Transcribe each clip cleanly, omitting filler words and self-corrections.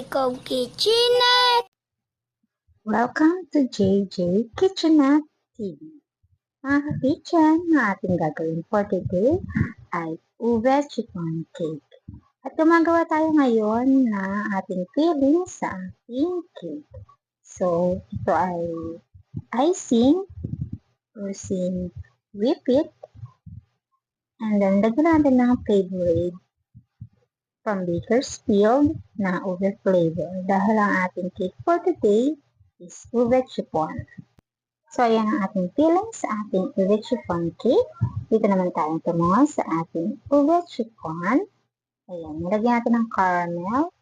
Jacob Kitchenette. Welcome to JJ Kitchenette TV. Mga ka-kitchen, ang ating gagawin for today ay ube chiffon cake. At gumagawa tayo ngayon na ating filling sa ating cake. So, ito ay icing using whip it. And then, lagyan natin ng favorite from Bakersfield na ube flavor. Dahil ang ating cake for today is ube chiffon. So, ayan ang ating filling sa ating ube chiffon cake. Dito naman tayong tumungo sa ating ube chiffon. Ayan, nilagyan natin ng caramel.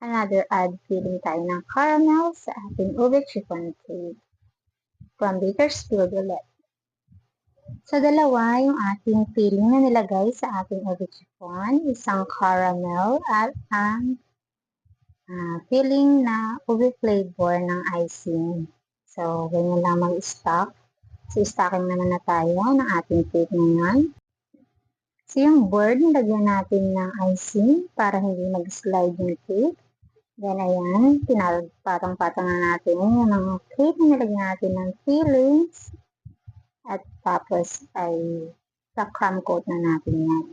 Another add filling tayo ng caramel sa ating ube chiffon cake. From Bakersfield ulit. So, dalawa yung ating filling na nilagay sa ating ube chiffon. Isang caramel at ang filling na ube flavor ng icing. So, ganyan lang mag-stock. So, stocking naman na tayo ng ating cake ngayon. So, yung board, nilagyan natin ng icing para hindi mag-slide yung cake. Then, ayan, pinapatong-patong na natin yung mga cake na nilagyan natin ng fillings. At tapos ay sa crumb coat na natin yan.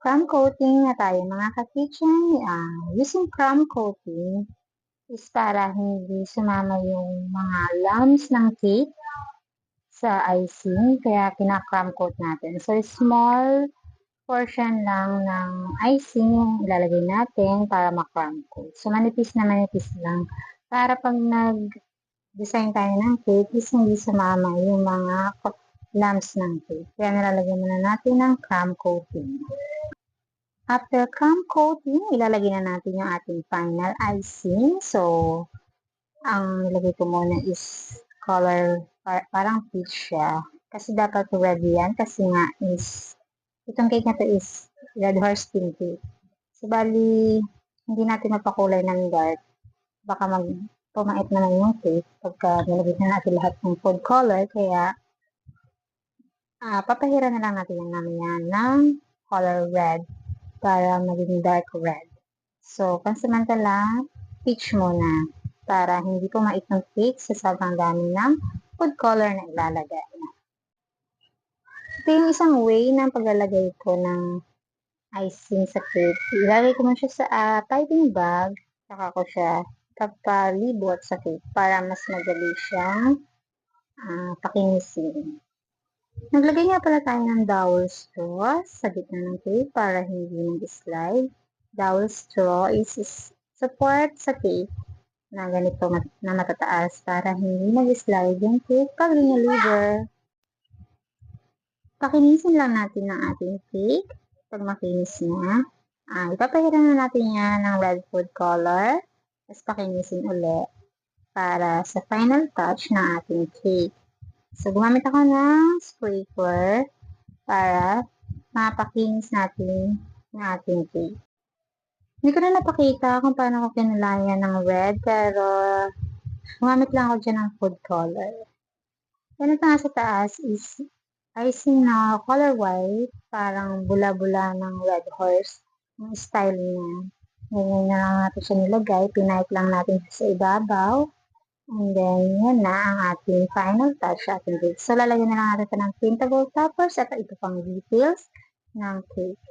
Crumb coating na tayo mga ka-kitchen. Using crumb coating is para hindi sumama yung mga lumps ng cake sa icing. Kaya kina-crumb coat natin. So, small portion lang ng icing yung ilalagay natin para ma-crumb coat. So, manipis na manipis lang. Para pag nag-design tayo ng cake is hindi sumama yung mga lumps ng cake. Kaya nilalagyan muna natin ng crumb coating. After crumb coating, ilalagay na natin yung ating final icing. So, ang nilagay ko muna is color, parang peach siya. Kasi dapat red yan. Kasi nga is, itong cake na to is red horse pink cake. So, bali, hindi natin mapakulay ng dark. Baka pumait na lang yung cake pagka nilagay na natin lahat ng food color. Kaya, papahiran na lang natin yung namin ng color red para maging dark red. So, pansamantala, peach muna para hindi pumait ng cake sa sobrang dami ng food color na ilalagay. Ito yung isang way ng paglalagay ko ng icing sa cake. Ilalagay ko mo siya sa piping bag, saka ko siya papalibot sa cake para mas madali siyang pakinisin. Naglagay nga pala tayo ng dowel straw sa gitna ng cake para hindi mag-slide. Dowel straw is support sa cake na ganito na matataas para hindi mag-slide yung cake pag linaliver. Pakinisin lang natin ang ating cake. Pag makinis na, ipapahiran na natin yan ng red food color. Tapos pakinisin ulit para sa final touch ng ating cake. So, gumamit ako ng scraper para mapakinis natin yung ating cake. Hindi ko na napakita kung paano ko kinulayan ng red, pero gumamit lang ako dyan ng food color. Yan ito nga sa taas is icing na color white, parang bula-bula ng red horse, yung style niya. Ganyan na lang natin siya nilagay, pinahit lang natin sa ibabaw. And then, yan na ang ating final touch sa ating cake. So, lalagyan na lang natin ito ng printable toppers at ito pang details ng cake.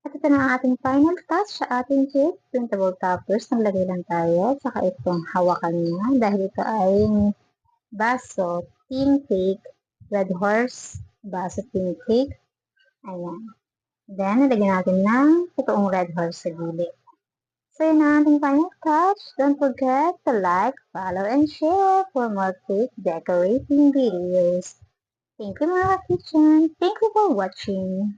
At ito na ang ating final touch sa ating cake. Printable toppers. Naglagay lang tayo. Saka itong hawakan niya. Dahil ito ay baso, team cake, red horse, baso team cake. Ayan. Then, nalagyan natin ng totoong red horse sa gilid. So, yun ang ating final touch. Don't forget to like, follow, and share for more cake decorating videos. Thank you mga ka-kitchen. Thank you for watching.